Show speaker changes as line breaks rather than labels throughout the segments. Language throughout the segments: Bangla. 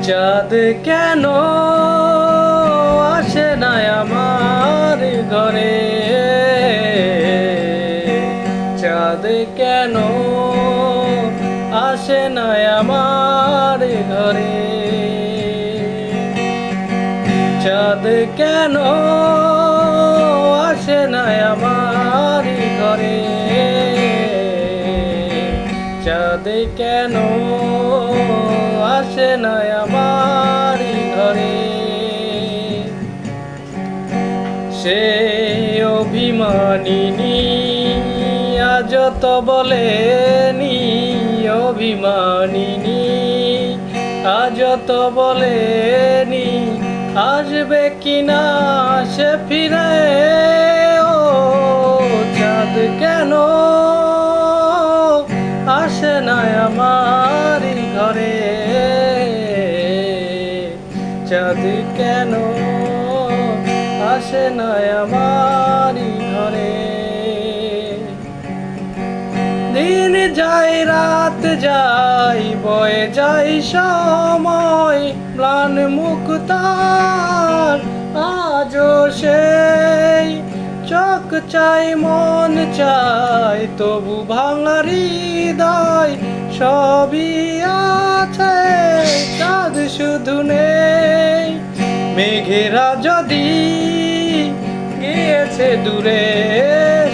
চাঁদ কেন আসে না আমার ঘরে, চাঁদ কেন আসে না আমার ঘরে, চাঁদ কেন আসে না আমার ঘরে, চাঁদ কেন আসে না আমার ঘরে। সে অভিমানিনী আজ তো বলেনি, অভিমানিনী আজ তো বলেনি আসবে কিনা সে ফিরে। ও চাঁদ কেন আসে না আমার ঘরে, চাঁদ কেন আসে না আমার ঘরে। দিন যায় রাত যায় বয়ে যায় সময়, ম্লান মুখ তার আজও সেই, চোখ চাই মন চাই তবু ভাঙা হৃদয় সবই আছে, চাঁদ শুধু নেই। মেঘেরা যদি গিয়েছে দূরে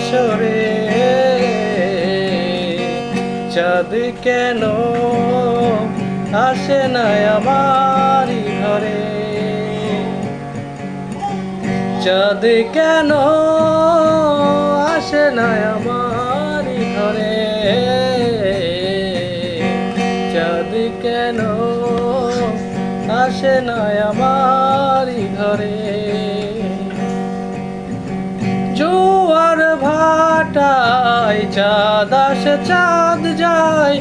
সরে, চাঁদ কেন আসে না আমার ঘরে, চাঁদ কেন আসে না আমার ঘরে, চাঁদ কেন আসে না আমার ঘরে। জোয়ার ভাটায় চাঁদ আসে চাঁদ যায়,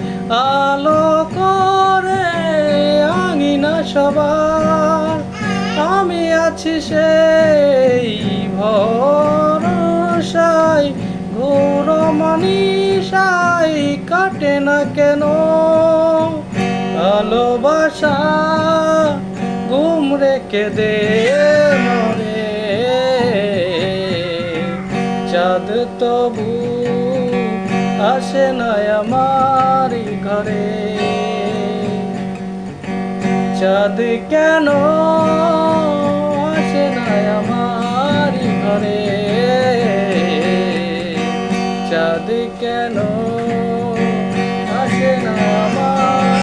আলো করে আঙিনা সবার। আমি আছি সেই ভরসায়, ঘোর মনীষায় কাটে না কেন ভালোবাসা, ঘুম রেখে দে মরে। চাঁদ তবু আসে না আমার ঘরে, চাঁদ কেন আসে না আমার ঘরে, চাঁদ কেন